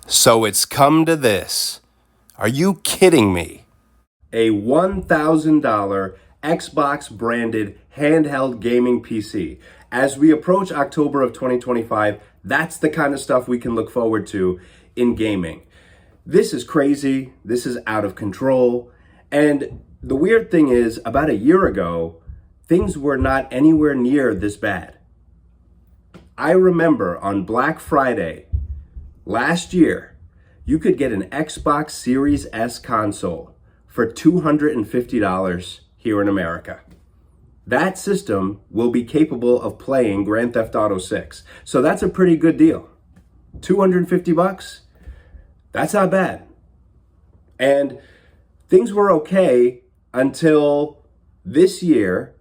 So it's come to this. Are you kidding me? A $1,000 Xbox branded handheld gaming PC. As we approach October of 2025, that's the kind of stuff we can look forward to in gaming. This is crazy. This is out of control. And the weird thing is, about a year ago, things were not anywhere near this bad. I remember on Black Friday last year, you could get an Xbox Series S console for $250 here in America. That system will be capable of playing Grand Theft Auto 6. So that's a pretty good deal. $250? That's not bad. And things were okay until this year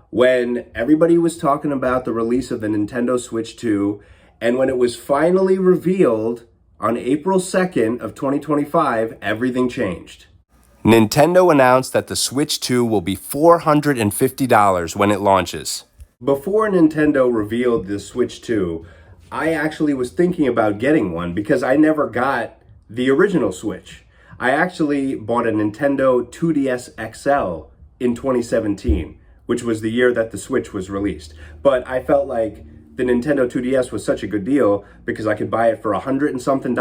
when everybody was talking about the release of the Nintendo Switch 2, and when it was finally revealed on April 2nd of 2025, everything changed. Nintendo announced that the Switch 2 will be $450 when it launches. Before Nintendo revealed the Switch 2, I actually was thinking about getting one because I never got the original Switch. I actually bought a Nintendo 2DS XL in 2017, which was the year that the Switch was released. But I felt like the Nintendo 2DS was such a good deal because I could buy it for $100 and something,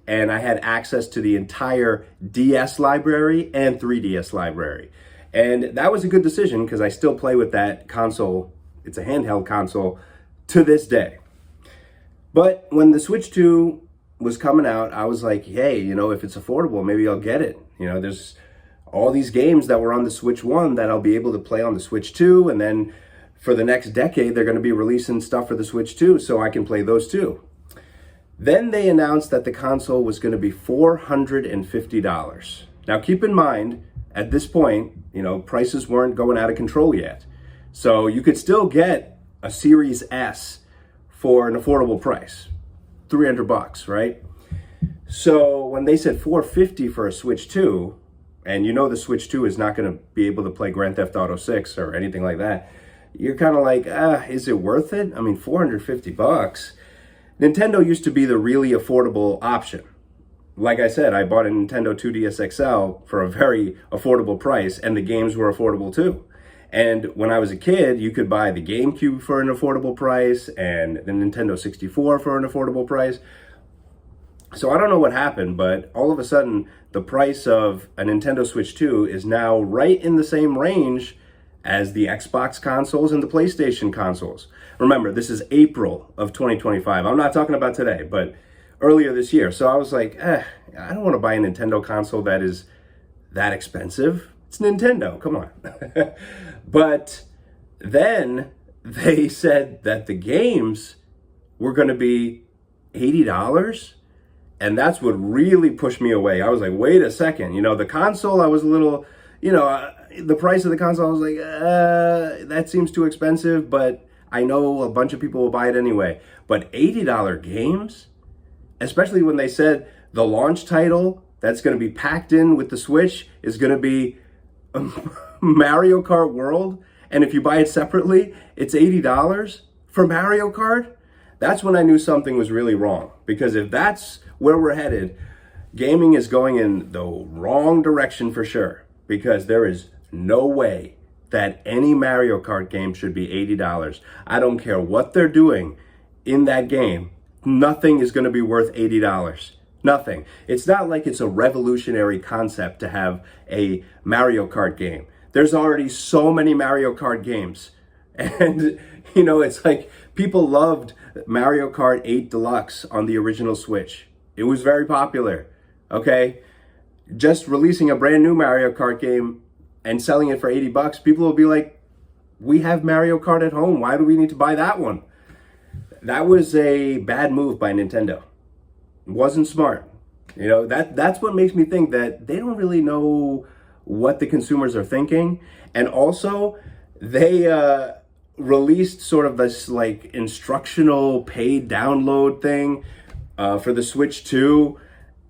and I had access to the entire DS library and 3DS library. And that was a good decision because I still play with that console. It's a handheld console to this day. But when the Switch 2 was coming out, I was like, hey, if it's affordable, maybe I'll get it. There's all these games that were on the Switch 1 that I'll be able to play on the Switch 2, and then for the next decade, they're going to be releasing stuff for the Switch 2, so I can play those too. Then they announced that the console was going to be $450. Now, keep in mind, at this point, prices weren't going out of control yet. So you could still get a Series S for an affordable price, $300, right? So when they said $450 for a Switch 2, and the Switch 2 is not going to be able to play Grand Theft Auto 6 or anything like that, you're kind of like, is it worth it? I mean, $450. Nintendo used to be the really affordable option. Like I said, I bought a Nintendo 2DS XL for a very affordable price, and the games were affordable too. And when I was a kid, you could buy the GameCube for an affordable price and the Nintendo 64 for an affordable price. So I don't know what happened, but all of a sudden, the price of a Nintendo Switch 2 is now right in the same range as the Xbox consoles and the PlayStation consoles. Remember, this is April of 2025. I'm not talking about today, but earlier this year. So I was like, I don't want to buy a Nintendo console that is that expensive. It's Nintendo, come on. But then they said that the games were going to be $80. And that's what really pushed me away. I was like, wait a second. The console, I was a little, the price of the console, I was like, that seems too expensive, but I know a bunch of people will buy it anyway. But $80 games, especially when they said the launch title that's going to be packed in with the Switch is going to be Mario Kart World. And if you buy it separately, it's $80 for Mario Kart. That's when I knew something was really wrong. Because if that's where we're headed, gaming is going in the wrong direction for sure. Because there is no way that any Mario Kart game should be $80. I don't care what they're doing in that game. Nothing is going to be worth $80. Nothing. It's not like it's a revolutionary concept to have a Mario Kart game. There's already so many Mario Kart games. And, it's like people loved Mario Kart 8 Deluxe on the original Switch. It was very popular, okay? Just releasing a brand new Mario Kart game and selling it for $80, people will be like, we have Mario Kart at home. Why do we need to buy that one? That was a bad move by Nintendo. It wasn't smart. That's what makes me think that they don't really know what the consumers are thinking. And also, they released sort of this like instructional paid download thing for the Switch 2.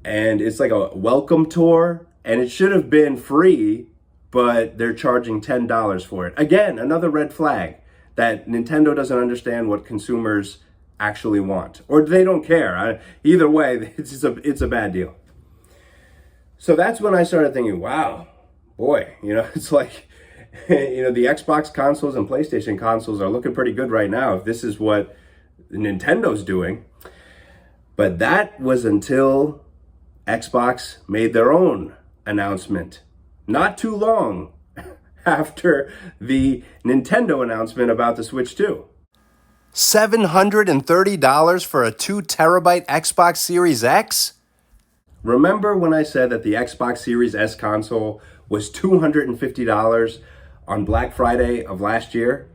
And it's like a welcome tour. And it should have been free, but they're charging $10 for it. Again, another red flag that Nintendo doesn't understand what consumers actually want, or they don't care. Either way, it's a bad deal. So that's when I started thinking, wow, boy, it's like, the Xbox consoles and PlayStation consoles are looking pretty good right now if this is what Nintendo's doing. But that was until Xbox made their own announcement not too long after the Nintendo announcement about the Switch 2. $730 for a 2 terabyte Xbox Series X? Remember when I said that the Xbox Series S console was $250 on Black Friday of last year?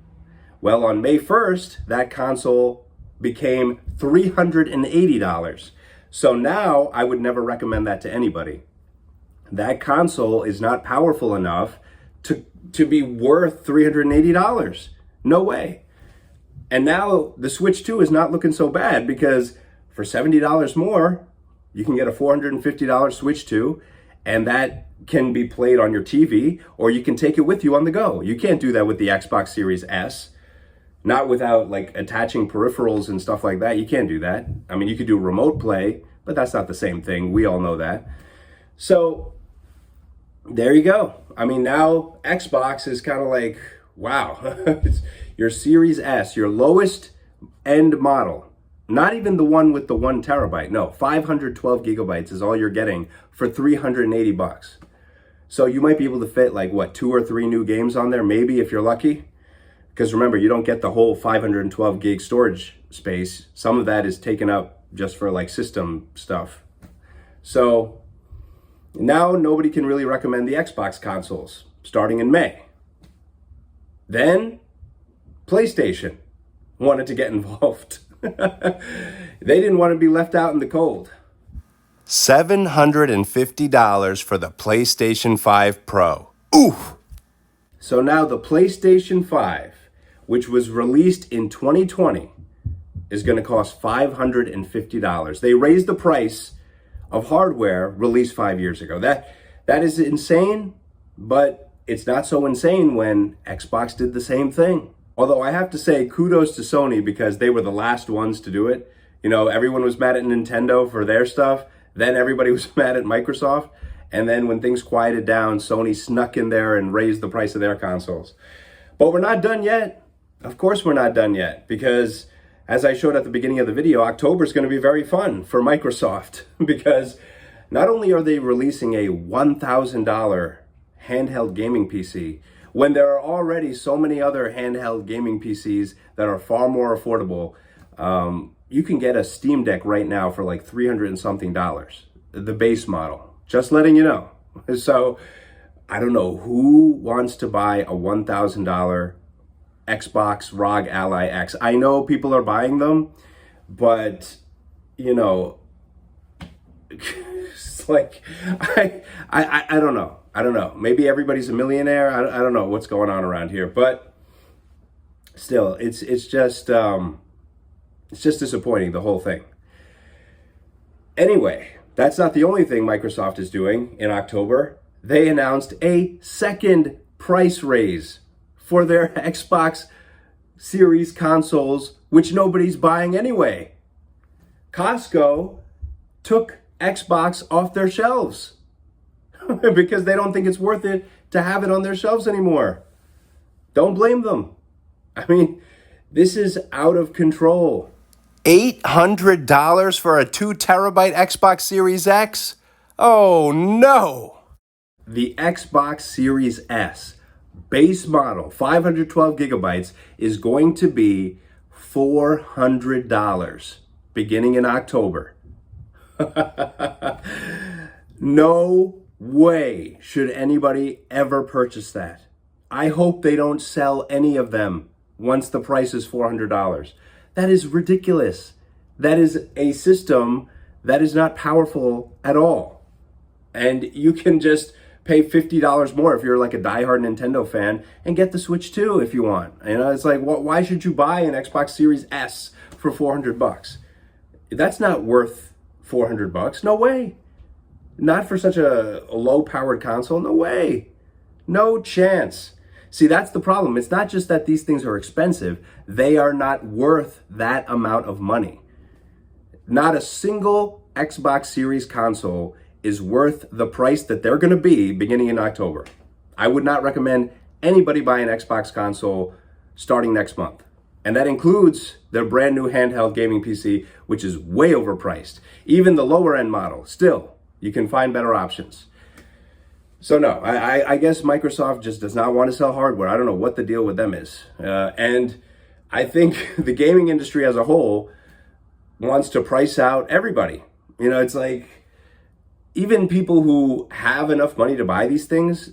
Well, on May 1st, that console became $380. So now I would never recommend that to anybody. That console is not powerful enough to be worth $380. No way. And now the Switch 2 is not looking so bad because for $70 more, you can get a $450 Switch 2, and that can be played on your TV, or you can take it with you on the go. You can't do that with the Xbox Series S. Not without like attaching peripherals and stuff like that. You can't do that. I mean, you could do remote play, but that's not the same thing. We all know that. So there you go. I mean, now Xbox is kind of like, wow, it's your Series S, your lowest end model. Not even the one with the 1 terabyte. No, 512 gigabytes is all you're getting for $380. So you might be able to fit like, what, 2 or 3 new games on there, maybe if you're lucky. Because remember, you don't get the whole 512 gig storage space. Some of that is taken up just for like system stuff. So now nobody can really recommend the Xbox consoles starting in May. Then PlayStation wanted to get involved. They didn't want to be left out in the cold. $750 for the PlayStation 5 Pro. Ooh! So now the PlayStation 5, which was released in 2020, is going to cost $550. They raised the price of hardware released 5 years ago. That is insane, but it's not so insane when Xbox did the same thing. Although I have to say kudos to Sony because they were the last ones to do it. Everyone was mad at Nintendo for their stuff. Then everybody was mad at Microsoft. And then when things quieted down, Sony snuck in there and raised the price of their consoles. But we're not done yet. Of course we're not done yet because as I showed at the beginning of the video, October is going to be very fun for Microsoft because not only are they releasing a $1,000 handheld gaming PC, when there are already so many other handheld gaming PCs that are far more affordable. You can get a Steam Deck right now for like $300 and something, the base model. Just letting you know. So I don't know who wants to buy a $1,000 Xbox ROG Ally X. I know people are buying them, but it's like I don't know. I don't know. Maybe everybody's a millionaire. I don't know what's going on around here, but still, it's just disappointing, the whole thing. Anyway, that's not the only thing Microsoft is doing in October. They announced a second price raise for their Xbox Series consoles, which nobody's buying anyway. Costco took Xbox off their shelves because they don't think it's worth it to have it on their shelves anymore. Don't blame them. I mean, this is out of control. $800 for a 2 terabyte Xbox Series X? Oh no! The Xbox Series S base model, 512 gigabytes, is going to be $400 beginning in October. No way should anybody ever purchase that. I hope they don't sell any of them once the price is $400. That is ridiculous. That is a system that is not powerful at all. And you can just pay $50 more if you're like a diehard Nintendo fan and get the Switch 2 if you want. It's like, why should you buy an Xbox Series S for $400? That's not worth $400. No way. Not for such a low-powered console. No way. No chance. See, that's the problem. It's not just that these things are expensive. They are not worth that amount of money. Not a single Xbox Series console is worth the price that they're going to be beginning in October. I would not recommend anybody buy an Xbox console starting next month. And that includes their brand new handheld gaming PC, which is way overpriced. Even the lower end model, still, you can find better options. So no, I guess Microsoft just does not want to sell hardware. I don't know what the deal with them is. And I think the gaming industry as a whole wants to price out everybody. You know, it's like, even people who have enough money to buy these things,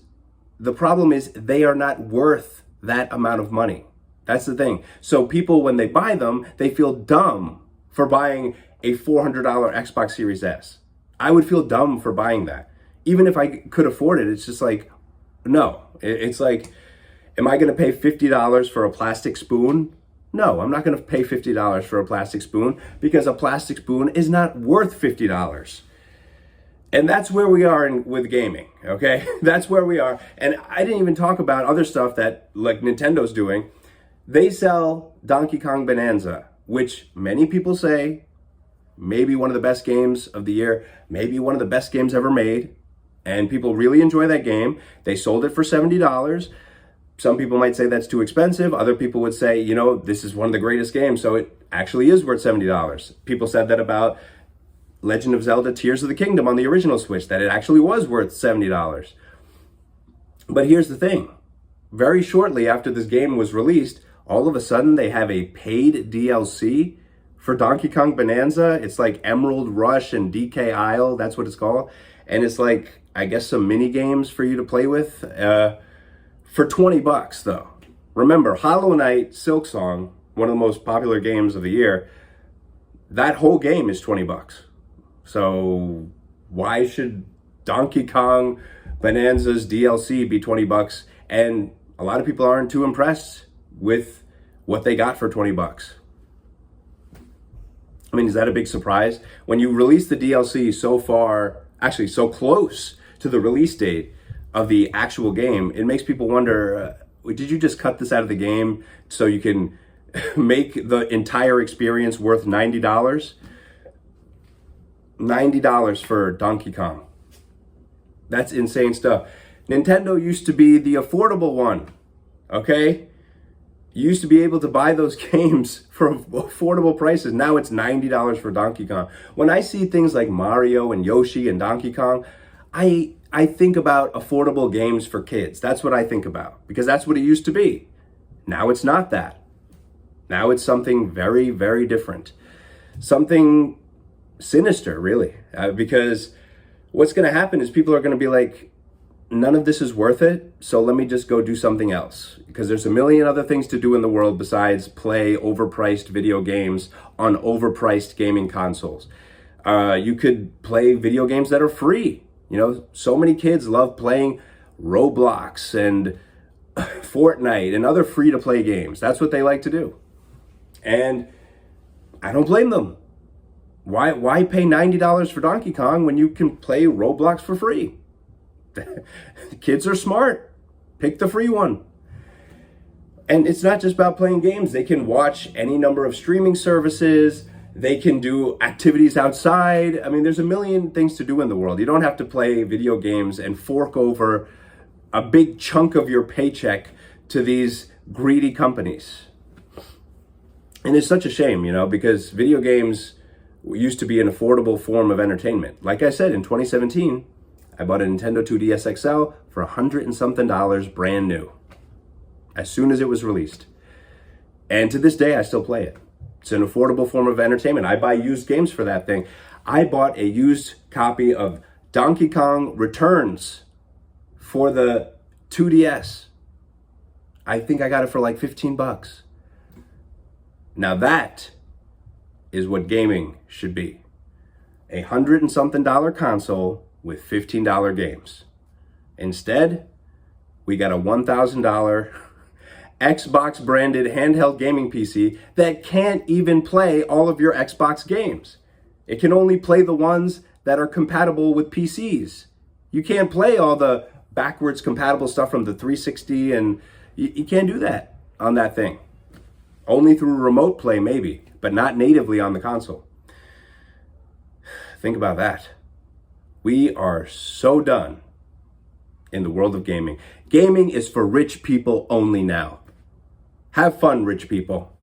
the problem is they are not worth that amount of money. That's the thing. So people, when they buy them, they feel dumb for buying a $400 Xbox Series S. I would feel dumb for buying that. Even if I could afford it, it's just like, no. It's like, am I going to pay $50 for a plastic spoon? No, I'm not going to pay $50 for a plastic spoon because a plastic spoon is not worth $50. And that's where we are with gaming, okay? That's where we are. And I didn't even talk about other stuff that like Nintendo's doing. They sell Donkey Kong Bananza, which many people say maybe one of the best games of the year, maybe one of the best games ever made. And people really enjoy that game. They sold it for $70. Some people might say that's too expensive. Other people would say, you know, this is one of the greatest games, so it actually is worth $70. People said that about Legend of Zelda Tears of the Kingdom on the original Switch, that it actually was worth $70. But here's the thing. Very shortly after this game was released, all of a sudden they have a paid DLC for Donkey Kong Bananza. It's like Emerald Rush and DK Isle, that's what it's called. And it's like, I guess, some mini games for you to play with for $20 though. Remember, Hollow Knight Silksong, one of the most popular games of the year, that whole game is $20. So why should Donkey Kong Bananza's DLC be $20? And a lot of people aren't too impressed with what they got for $20. I mean, is that a big surprise? When you release the DLC so far, actually so close to the release date of the actual game, it makes people wonder, did you just cut this out of the game so you can make the entire experience worth $90? $90 for Donkey Kong. That's insane stuff. Nintendo used to be the affordable one, okay? You used to be able to buy those games for affordable prices. Now it's $90 for Donkey Kong. When I see things like Mario and Yoshi and Donkey Kong, I think about affordable games for kids. That's what I think about, because that's what it used to be. Now it's not that. Now it's something very, very different. Something sinister, really, because what's going to happen is people are going to be like, none of this is worth it, so let me just go do something else, because there's a million other things to do in the world besides play overpriced video games on overpriced gaming consoles. You could play video games that are free. You know, so many kids love playing Roblox and Fortnite and other free-to-play games. That's what they like to do. And I don't blame them. Why pay $90 for Donkey Kong when you can play Roblox for free? Kids are smart. Pick the free one. And it's not just about playing games. They can watch any number of streaming services. They can do activities outside. I mean, there's a million things to do in the world. You don't have to play video games and fork over a big chunk of your paycheck to these greedy companies. And it's such a shame, you know, because video games used to be an affordable form of entertainment. Like I said, in 2017, I bought a Nintendo 2DS XL for $100 and something brand new, as soon as it was released. And to this day, I still play it. It's an affordable form of entertainment. I buy used games for that thing. I bought a used copy of Donkey Kong Returns for the 2DS. I think I got it for like $15. Now that is what gaming should be. $100 and something console with $15 games. Instead, we got a $1,000 Xbox branded handheld gaming PC that can't even play all of your Xbox games. It can only play the ones that are compatible with PCs. You can't play all the backwards compatible stuff from the 360 and, You can't do that on that thing. Only through remote play, maybe, but not natively on the console. Think about that. We are so done in the world of gaming. Gaming is for rich people only now. Have fun, rich people.